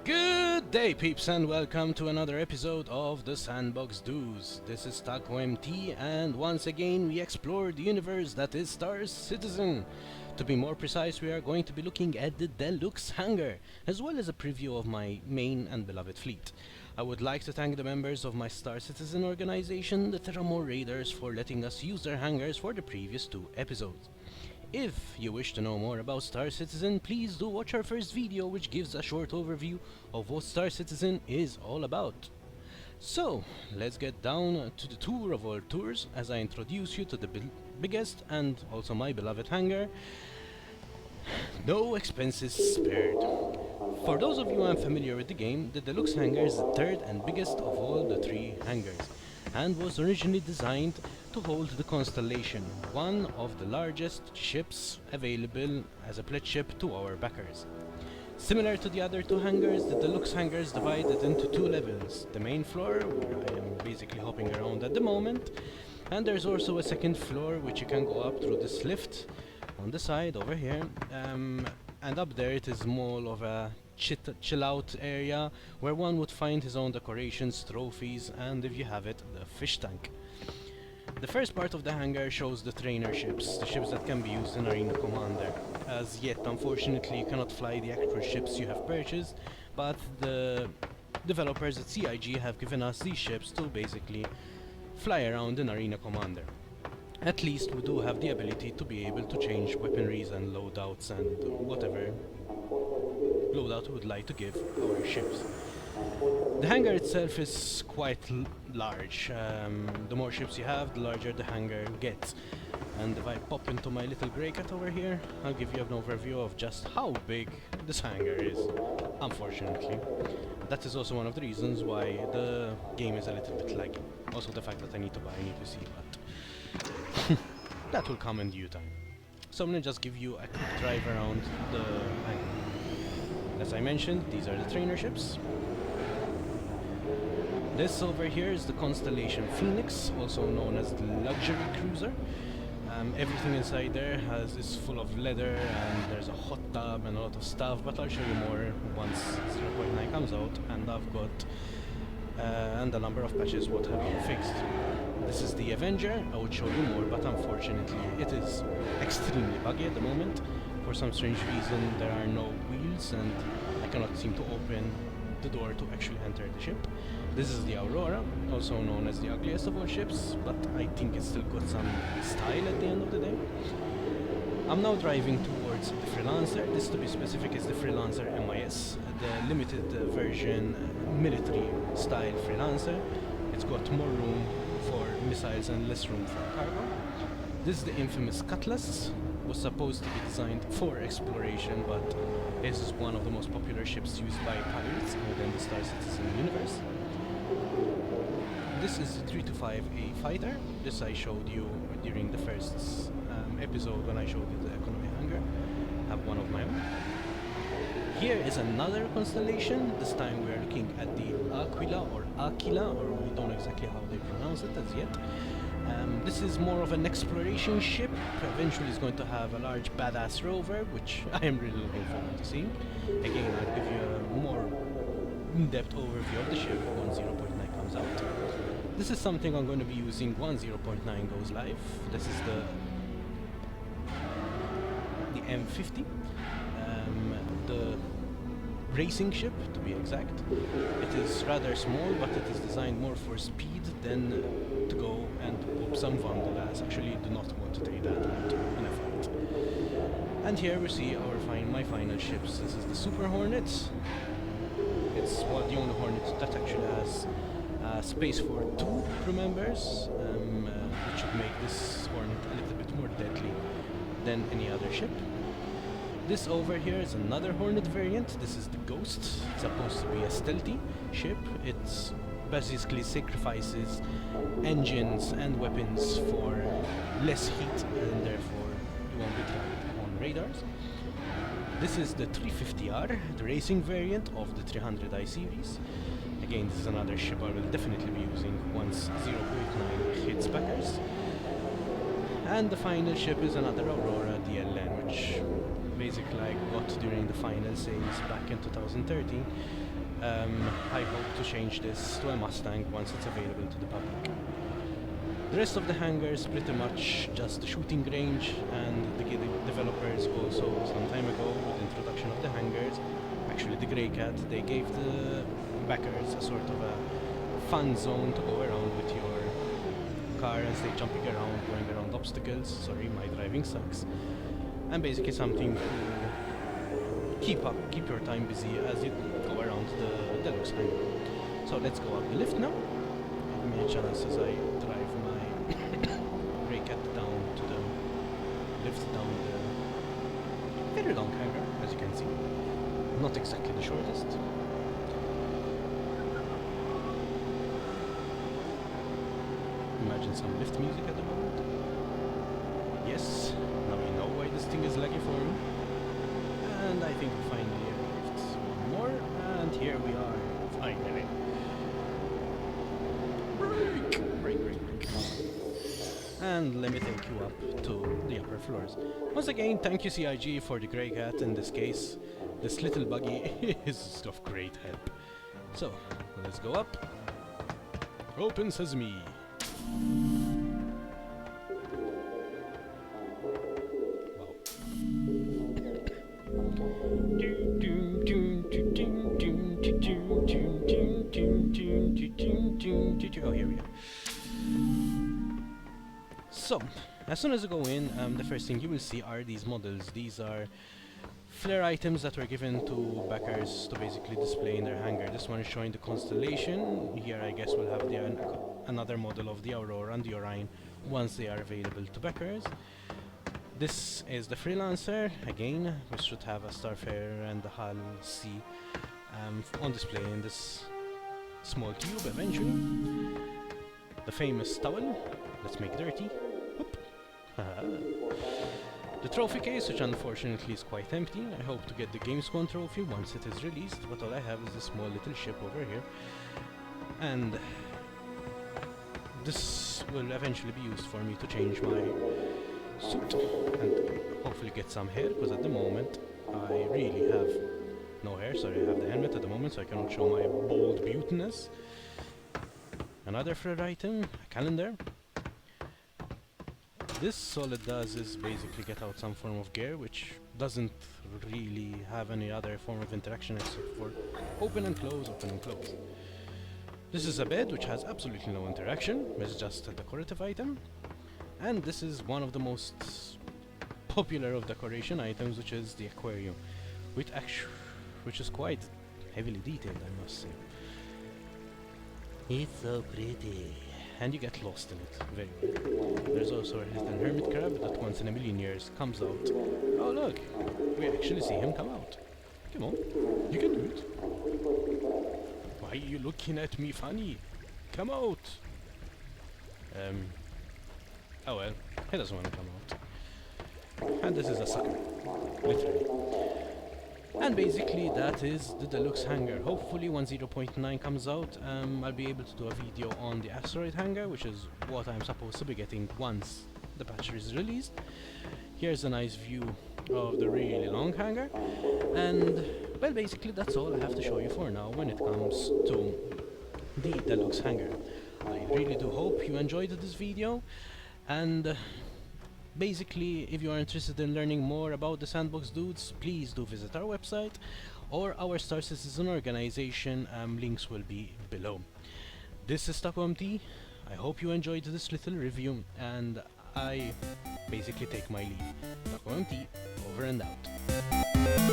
Good day, peeps, and welcome to another episode of the SandboxDudes. This is TakoMT, and once again we explore the universe that is Star Citizen. To be more precise, we are going to be looking at the Deluxe Hangar, as well as a preview of my main and beloved fleet. I would like to thank the members of my Star Citizen organization, the Theramore Raiders, for letting us use their hangars for the previous two episodes. If you wish to know more about Star Citizen, please do watch our first video, which gives a short overview of what Star Citizen is all about. So, let's get down to the tour of all tours as I introduce you to the biggest and also my beloved hangar. No expenses spared. For those of you unfamiliar with the game, the Deluxe Hangar is the third and biggest of all the three hangars, and was originally designed to hold the Constellation, one of the largest ships available as a pledge ship to our backers. Similar to the other two hangars, the Deluxe Hangar is divided into two levels. The main floor, where I am basically hopping around at the moment, and there's also a second floor which you can go up through this lift on the side over here, and up there it is more of a chill out area where one would find his own decorations, trophies, and if you have it, the fish tank. The first part of the hangar shows the trainer ships, the ships that can be used in Arena Commander. As yet, unfortunately, you cannot fly the actual ships you have purchased, but the developers at CIG have given us these ships to basically fly around in Arena Commander. At least we do have the ability to be able to change weaponries and loadouts and whatever loadout we would like to give our ships. The hangar itself is quite large. The more ships you have, the larger the hangar gets. And if I pop into my little grey cat over here, I'll give you an overview of just how big this hangar is, unfortunately. That is also one of the reasons why the game is a little bit laggy. Also the fact that I need to buy a new PC, but that will come in due time. So I'm gonna just give you a quick drive around the hangar. As I mentioned, these are the trainer ships. This over here is the Constellation Phoenix, also known as the luxury cruiser. Everything inside there is full of leather, and there's a hot tub and a lot of stuff, but I'll show you more once 0.9 comes out and I've got and a number of patches what have been fixed. This is the Avenger. I would show you more, but unfortunately it is extremely buggy at the moment. For some strange reason there are no wheels and I cannot seem to open the door to actually enter the ship. This is the Aurora, also known as the ugliest of all ships, but I think it's still got some style at the end of the day. I'm now driving towards the Freelancer. This, to be specific, is the Freelancer MIS, the limited version military style Freelancer. It's got more room for missiles and less room for cargo. This is the infamous Cutlass. Was supposed to be designed for exploration, but this is one of the most popular ships used by pirates within the Star Citizen universe. This is the 325A fighter. This I showed you during the first episode when I showed you the economy hangar. I have one of my own. Here is another constellation. This time we are looking at the Aquila, or we don't know exactly how they pronounce it as yet. This is more of an exploration ship. Eventually it's going to have a large badass rover, which I am really looking forward to seeing. Again, I'll give you a more in-depth overview of the ship when 0.9 comes out. This is something I'm going to be using once 0.9 goes live. This is the M50, the racing ship to be exact. It is rather small, but it is designed more for speed than to go and whoop some Vandal, as actually do not want to take that out in a fight. And here we see my final ships. This is the Super Hornet. It's the only Hornet that actually has space for 2 crew members, which should make this Hornet a little bit more deadly than any other ship. This over here is another Hornet variant. This is the Ghost. It's supposed to be a stealthy ship. It basically sacrifices engines and weapons for less heat, and therefore you won't be tracked on radars. This is the 350R, the racing variant of the 300i series. Again, this is another ship I will definitely be using once 0.9 hits backers. And the final ship is another Aurora DLN, which basically I got during the final sales back in 2013. I hope to change this to a Mustang once it's available to the public. The rest of the hangar is pretty much just the shooting range, and the developers also, some time ago, with the introduction of the hangars, actually the Grey Cat, they gave the backers a sort of a fun zone to go around with your car and stay jumping around, going around obstacles. Sorry, my driving sucks. And basically something to keep your time busy as you go around the Deluxe Hangar. So let's go up the lift now. Give me a chance as I drive my Grey Cat down to the lift down the very long hangar, as you can see. Not exactly the shortest. Imagine some lift music at the moment. Yes, now we know why this thing is laggy for me. And I think we finally arrived. One more, and here we are, finally. Break. And let me take you up to the upper floors. Once again, thank you CIG for the Grey Cat in this case. This little buggy is of great help. So, let's go up. Open sesame. Oh, here we are. So, as soon as you go in, the first thing you will see are these models. These are flare items that were given to backers to basically display in their hangar. This one is showing the constellation. Here I guess we'll have another model of the Aurora and the Orion once they are available to backers. This is the Freelancer, again, which should have a Starfarer and the Hull C on display in this small tube eventually. The famous towel, let's make dirty. Whoop. The trophy case, which unfortunately is quite empty. I hope to get the Gamescom trophy once it is released, but all I have is this small little ship over here. And this will eventually be used for me to change my suit and hopefully get some hair, because at the moment I really have no hair. Sorry, I have the helmet at the moment, so I cannot show my bald beautiness. Another flare item, a calendar. This all it does is basically get out some form of gear, which doesn't really have any other form of interaction except for open and close, open and close. This is a bed which has absolutely no interaction, it's just a decorative item. And this is one of the most popular of decoration items, which is the aquarium, which is quite heavily detailed, I must say. It's so pretty, and you get lost in it very well. There's also a little hermit crab that once in a million years comes out. Oh look, we actually see him come out. Come on, you can do it. Why are you looking at me funny? Come out! Oh well, he doesn't want to come out. And this is a sucker, literally. And basically that is the Deluxe Hangar. Hopefully when 0.9 comes out, I'll be able to do a video on the Asteroid Hangar, which is what I'm supposed to be getting once the patch is released. Here's a nice view of the really long hangar. And, well, basically that's all I have to show you for now when it comes to the Deluxe Hangar. I really do hope you enjoyed this video. And basically, if you are interested in learning more about the SandboxDudes, please do visit our website or our Star Citizen organization. Links will be below. This is TakoMT. I hope you enjoyed this little review, and I basically take my leave. TakoMT, over and out.